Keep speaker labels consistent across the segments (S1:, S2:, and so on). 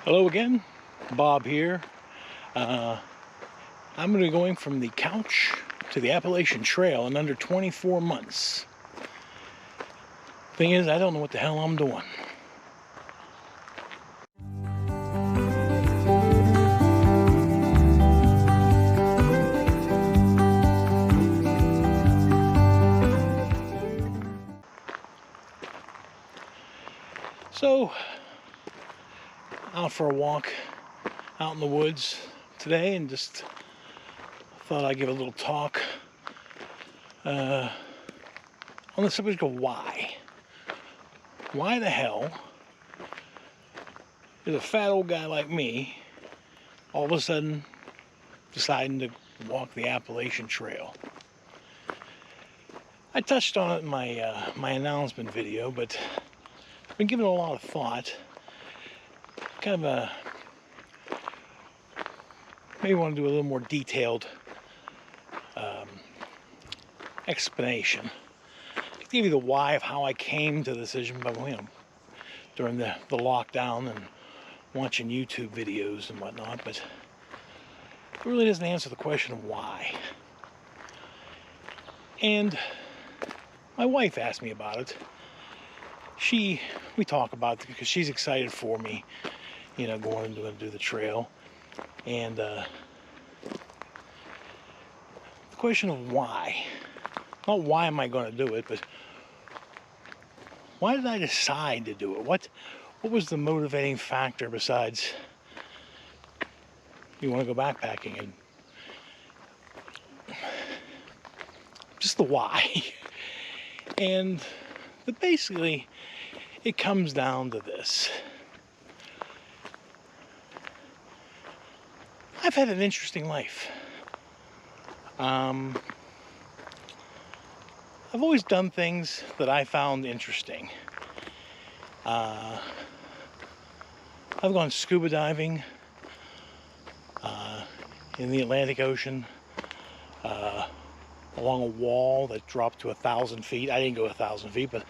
S1: Hello again, Bob here. I'm going to be going from the couch to the Appalachian Trail in under 24 months. Thing is, I don't know what the hell I'm doing. So, out for a walk out in the woods today, and just thought I'd give a little talk on the subject of why. Why the hell is a fat old guy like me all of a sudden deciding to walk the Appalachian Trail? I touched on it in my announcement video, but I've been giving it a lot of thought. Kind of a maybe want to do a little more detailed explanation. I give you the why of how I came to the decision, but during the lockdown and watching YouTube videos and whatnot, but it really doesn't answer the question of why. And my wife asked me about it. We talk about it because she's excited for me, going to do the trail. And the question of why, not why am I going to do it, but why did I decide to do it? What was the motivating factor besides you want to go backpacking? And just the why. And basically it comes down to this. I've had an interesting life. I've always done things that I found interesting. I've gone scuba diving in the Atlantic Ocean along a wall that dropped to 1,000 feet. I didn't go 1,000 feet, but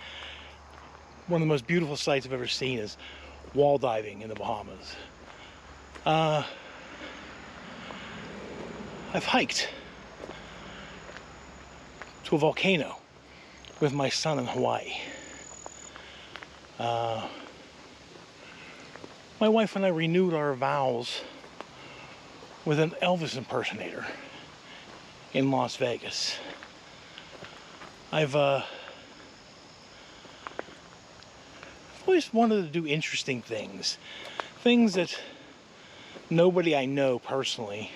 S1: one of the most beautiful sights I've ever seen is wall diving in the Bahamas. I've hiked to a volcano with my son in Hawaii. My wife and I renewed our vows with an Elvis impersonator in Las Vegas. I've always wanted to do interesting things that nobody I know personally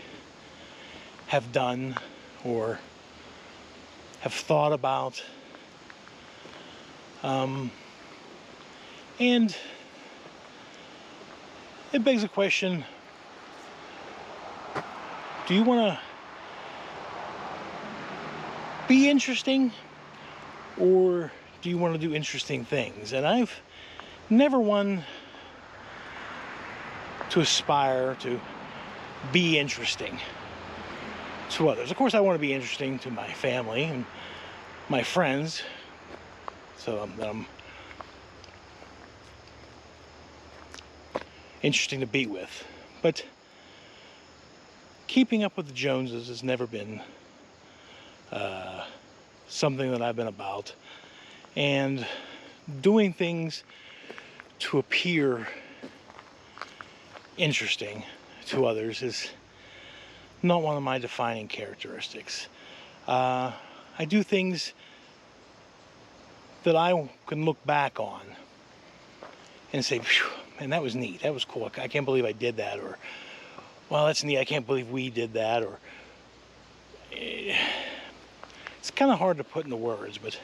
S1: have done or have thought about. And it begs the question, do you want to be interesting, or do you want to do interesting things? And I've never one to aspire to be interesting to others. Of course, I want to be interesting to my family and my friends, so I'm interesting to be with. But keeping up with the Joneses has never been something that I've been about, and doing things to appear interesting to others is not one of my defining characteristics. I do things that I can look back on and say, man, that was neat, that was cool, I can't believe I did that, or, well, that's neat, I can't believe we did that, or it's kind of hard to put into words, but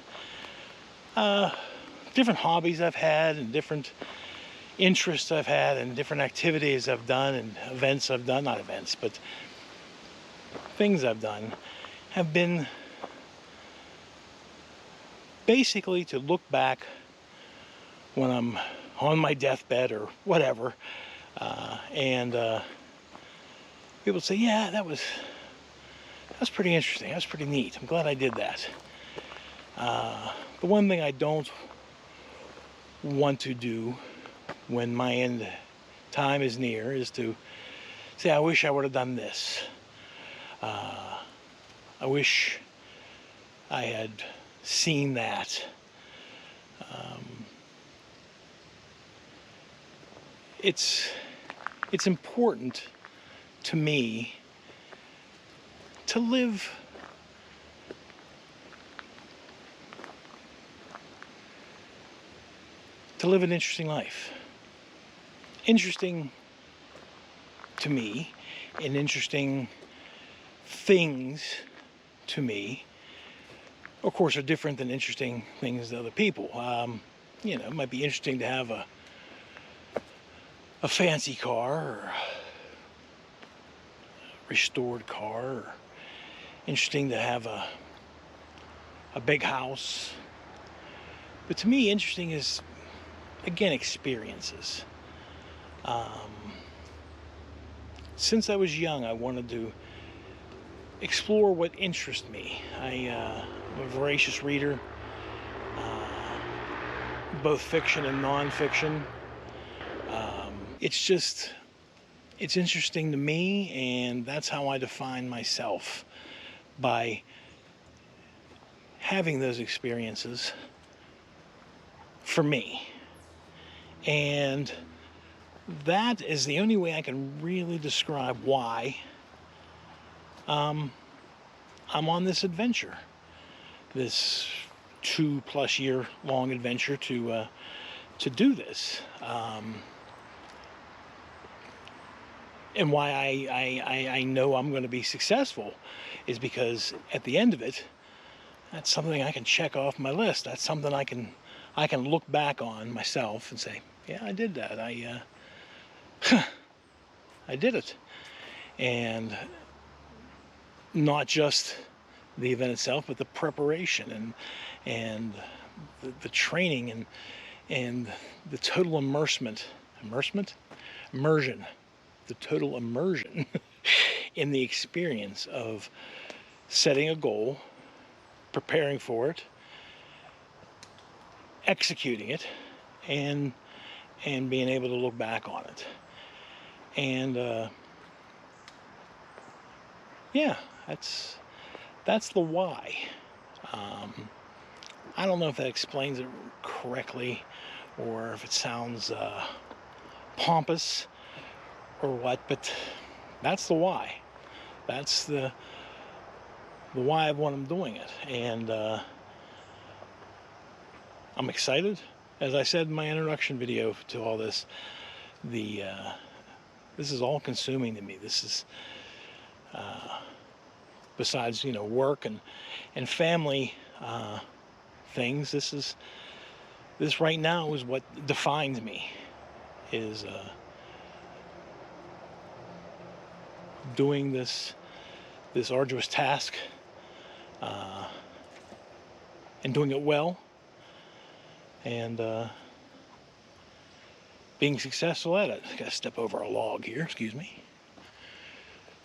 S1: different hobbies I've had, and different interests I've had, and different activities I've done, and events I've done, not events, but things I've done, have been basically to look back when I'm on my deathbed or whatever, and people say, yeah, that was pretty interesting, that was pretty neat, I'm glad I did that. The one thing I don't want to do when my end time is near, is to say, I wish I would have done this. I wish I had seen that. It's important to me to live an interesting life. Interesting to me, and interesting things to me, of course, are different than interesting things to other people. It might be interesting to have a fancy car, or a restored car, or interesting to have a big house. But to me, interesting is, again, experiences. Since I was young, I wanted to explore what interests me. I'm a voracious reader, both fiction and non-fiction. It's interesting to me, and that's how I define myself, by having those experiences for me. And that is the only way I can really describe why I'm on this adventure, this 2+ year long adventure to do this, and why I know I'm going to be successful is because at the end of it, that's something I can check off my list. That's something I can look back on myself and say, yeah, I did that. I did it. And not just the event itself, but the preparation and the training and the total immersion, the total immersion in the experience of setting a goal, preparing for it, executing it, and being able to look back on it. And yeah, that's the why. I don't know if that explains it correctly, or if it sounds pompous or what, but that's the why. That's the why of what I'm doing it. And I'm excited. As I said in my introduction video to all this, this is all consuming to me. This is besides work and family things. This right now is what defines me. Is doing this arduous task and doing it well, and being successful at it. I gotta step over a log here, excuse me.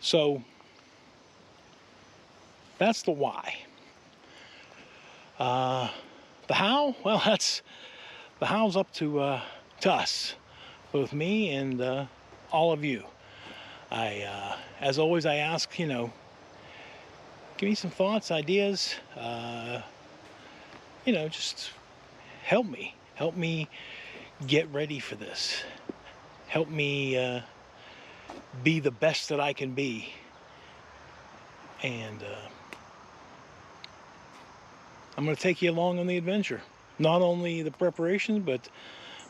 S1: So that's the why. The how? Well, the how's up to us, both me and all of you. As always, I ask, give me some thoughts, ideas, just help me get ready for this. Help me be the best that I can be. And I'm going to take you along on the adventure. Not only the preparations, but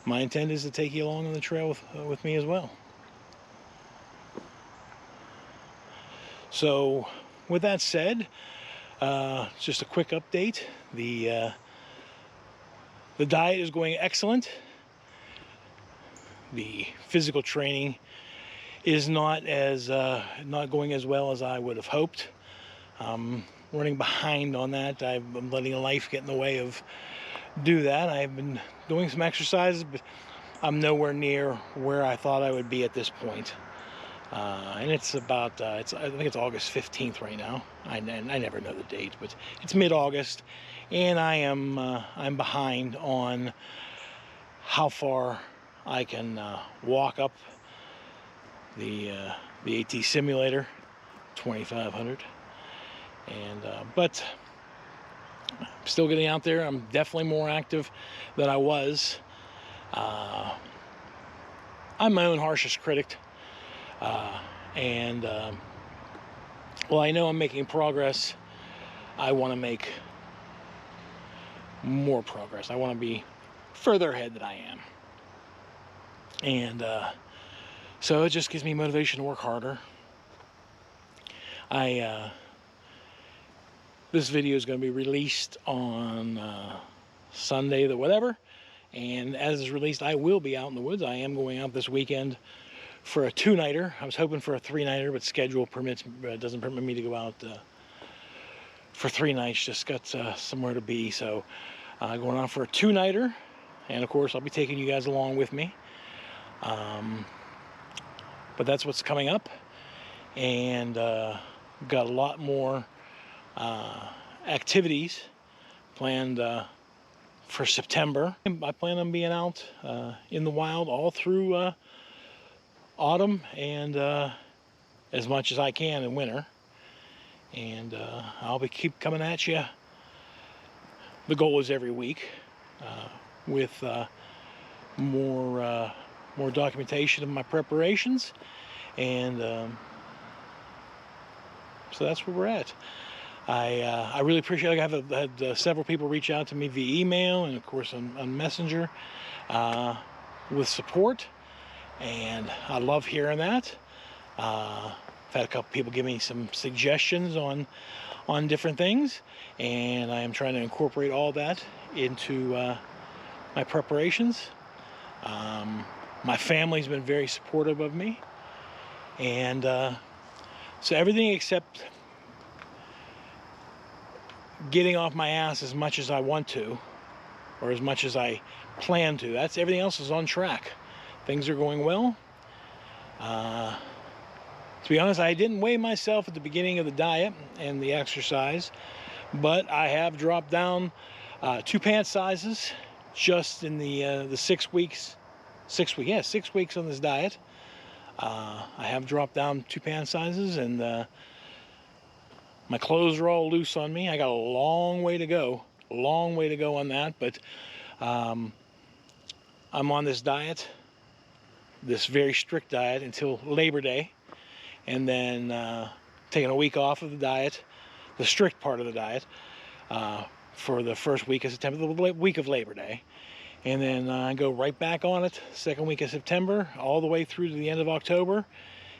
S1: my intent is to take you along on the trail with me as well. So, with that said, just a quick update. The diet is going excellent. The physical training is not going as well as I would have hoped. Running behind on that. I'm letting life get in the way of do that. I've been doing some exercises, but I'm nowhere near where I thought I would be at this point. And it's about I think it's August 15th right now. I never know the date, but it's mid-August, and I'm behind on how far I can walk up the AT Simulator 2500. And but I'm still getting out there. I'm definitely more active than I was. I'm my own harshest critic, and well, I know I'm making progress. I want to make more progress. I want to be further ahead than I am, and so it just gives me motivation to work harder. This video is going to be released on Sunday, the whatever, and as it's released, I will be out in the woods. I am going out this weekend for a 2-nighter. I was hoping for a 3-nighter, but schedule doesn't permit me to go out for 3 nights. Just got somewhere to be, so going out for a 2-nighter, and of course I'll be taking you guys along with me. But that's what's coming up, and got a lot more activities planned for September. I plan on being out in the wild all through autumn and as much as I can in winter, and I'll keep coming at you. The goal is every week with more documentation of my preparations, and so that's where we're at. I really appreciate it. I've had several people reach out to me via email and of course on Messenger with support, and I love hearing that. I've had a couple people give me some suggestions on different things, and I am trying to incorporate all that into my preparations. My family's been very supportive of me, and so everything except getting off my ass as much as I want to, or as much as I plan to. That's everything else is on track. Things are going well. To be honest, I didn't weigh myself at the beginning of the diet and the exercise, but I have dropped down 2 pant sizes just in the 6 weeks. 6 weeks on this diet. I have dropped down 2 pant sizes, and my clothes are all loose on me. I got a long way to go on that, but I'm on this diet, this very strict diet, until Labor Day, and then taking a week off of the diet, the strict part of the diet, for the first week of September, the week of Labor Day, and then I go right back on it, second week of September, all the way through to the end of October,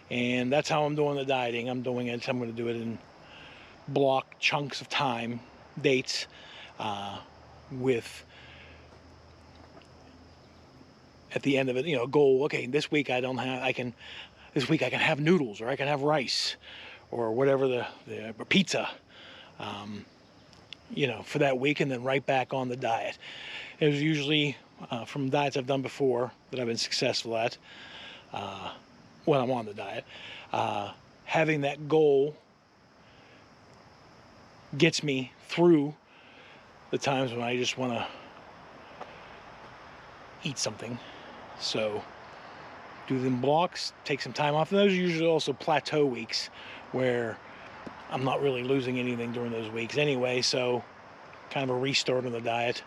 S1: and that's how I'm doing the dieting. I'm going to do it in block chunks of time, dates, with at the end of it, a goal. Okay, this week this week I can have noodles, or I can have rice, or whatever the pizza, for that week, and then right back on the diet. It was usually from diets I've done before that I've been successful at when I'm on the diet. Having that goal gets me through the times when I just want to eat something. So do them blocks, take some time off. And those are usually also plateau weeks where I'm not really losing anything during those weeks anyway, so kind of a restart on the diet.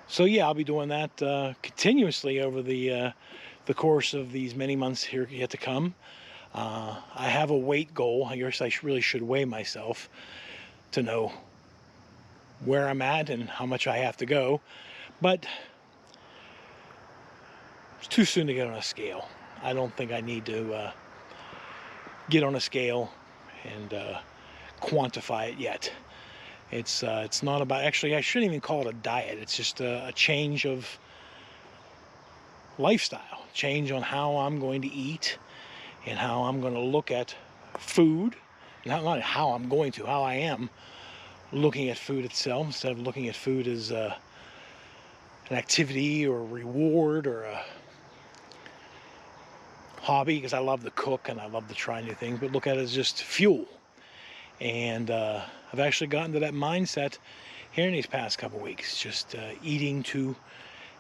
S1: So yeah, I'll be doing that continuously over the course of these many months here yet to come. I have a weight goal. I guess I really should weigh myself to know where I'm at and how much I have to go, but it's too soon to get on a scale. I don't think I need to get on a scale and quantify it yet. It's not about, actually I shouldn't even call it a diet. It's just a change of lifestyle, change on how I'm going to eat and how I'm going to look at food. Not how I'm going to, how I am looking at food itself, instead of looking at food as an activity or a reward or a hobby, because I love to cook and I love to try new things, but look at it as just fuel. And I've actually gotten to that mindset here in these past couple weeks, just eating to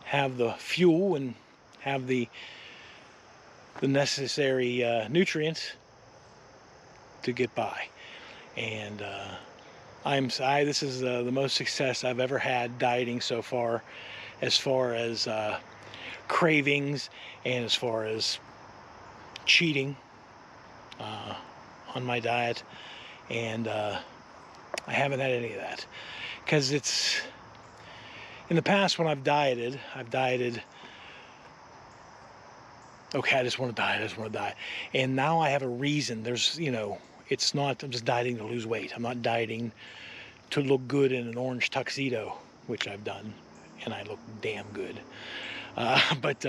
S1: have the fuel and have the the necessary nutrients to get by. And this is the most success I've ever had dieting so far as cravings and as far as cheating on my diet. And I haven't had any of that, because it's in the past when I've dieted, okay, I just want to diet, and now I have a reason. There's, it's not, I'm just dieting to lose weight. I'm not dieting to look good in an orange tuxedo, which I've done, and I look damn good. But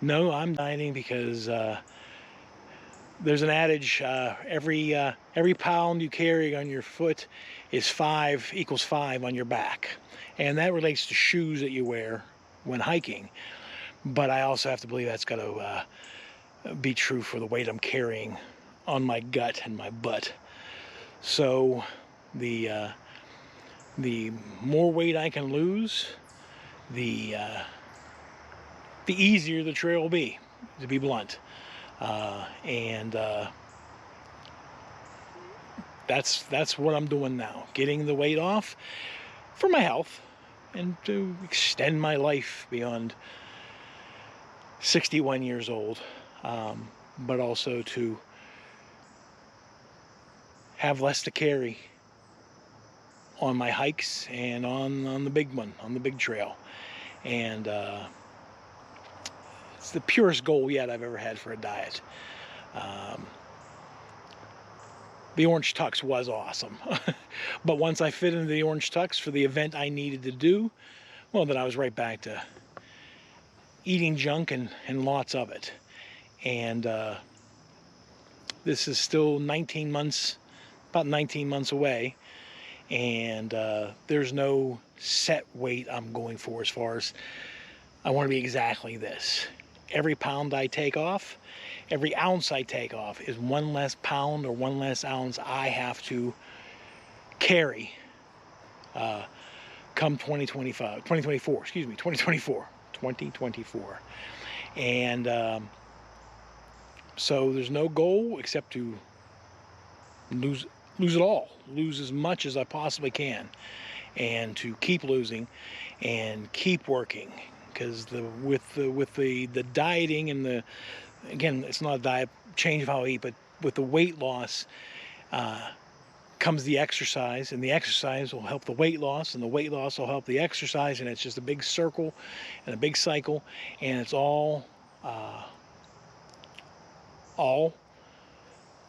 S1: no, I'm dieting because there's an adage, every pound you carry on your foot equals 5 on your back. And that relates to shoes that you wear when hiking. But I also have to believe that's got to be true for the weight I'm carrying on my gut and my butt. So the more weight I can lose, the easier the trail will be, to be blunt. That's what I'm doing now, getting the weight off for my health and to extend my life beyond 61 years old, but also to have less to carry on my hikes and on the big one, on the big trail. And it's the purest goal yet I've ever had for a diet. The orange tux was awesome. But once I fit into the orange tux for the event I needed to do, well, then I was right back to eating junk and lots of it. And this is still 19 months, about 19 months away. And there's no set weight I'm going for, as far as I want to be exactly this. Every pound I take off, every ounce I take off is one less pound or one less ounce I have to carry come 2024. And so there's no goal except to lose it all, lose as much as I possibly can, and to keep losing and keep working. Because with the dieting and again, it's not a diet change of how I eat, but with the weight loss comes the exercise, and the exercise will help the weight loss, and the weight loss will help the exercise, and it's just a big circle and a big cycle, and it's all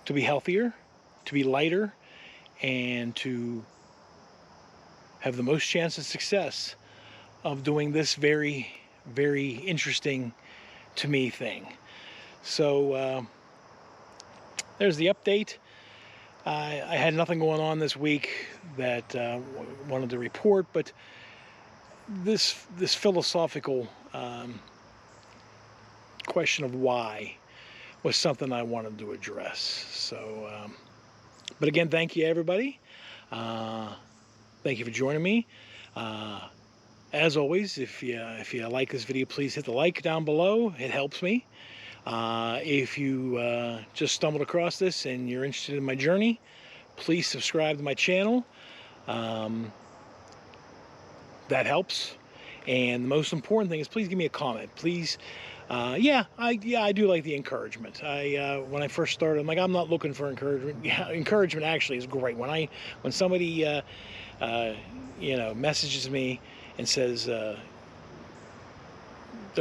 S1: to be healthier, to be lighter, and to have the most chance of success of doing this very, very interesting to me thing. So there's the update. I had nothing going on this week that wanted to report, but this philosophical question of why was something I wanted to address. So, but again, thank you everybody. Thank you for joining me. As always, if you like this video, please hit the like down below. It helps me. If you just stumbled across this and you're interested in my journey, please subscribe to my channel. That helps. And the most important thing is, please give me a comment. Please, I do like the encouragement. When I first started, I'm like, I'm not looking for encouragement. Yeah, encouragement actually is great. When somebody messages me and says they're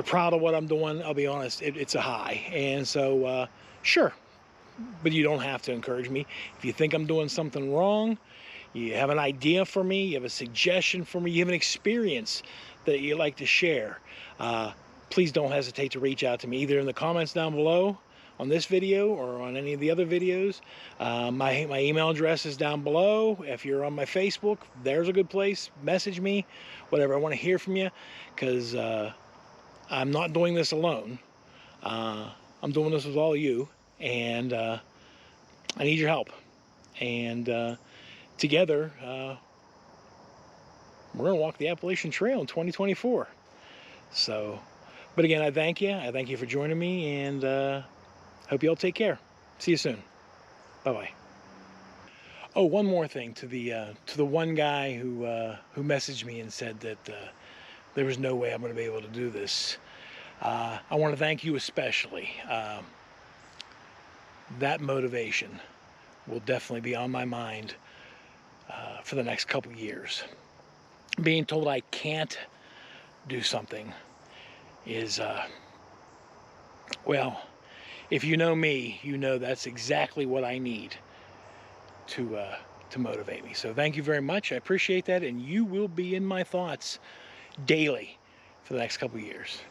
S1: proud of what I'm doing, I'll be honest, it's a high. And so, sure, but you don't have to encourage me. If you think I'm doing something wrong, you have an idea for me, you have a suggestion for me, you have an experience that you'd like to share, please don't hesitate to reach out to me, either in the comments down below on this video or on any of the other videos. My email address is down below. If you're on my Facebook, there's a good place. Message me, whatever. I want to hear from you, because I'm not doing this alone. I'm doing this with all of you, and I need your help. And together, we're going to walk the Appalachian Trail in 2024. So, but again, I thank you. I thank you for joining me, and Hope you all take care. See you soon. Bye-bye. Oh, one more thing to the one guy who messaged me and said that there was no way I'm going to be able to do this. I want to thank you especially. That motivation will definitely be on my mind for the next couple years. Being told I can't do something is, well, if you know me, you know that's exactly what I need to motivate me. So thank you very much. I appreciate that, and you will be in my thoughts daily for the next couple years.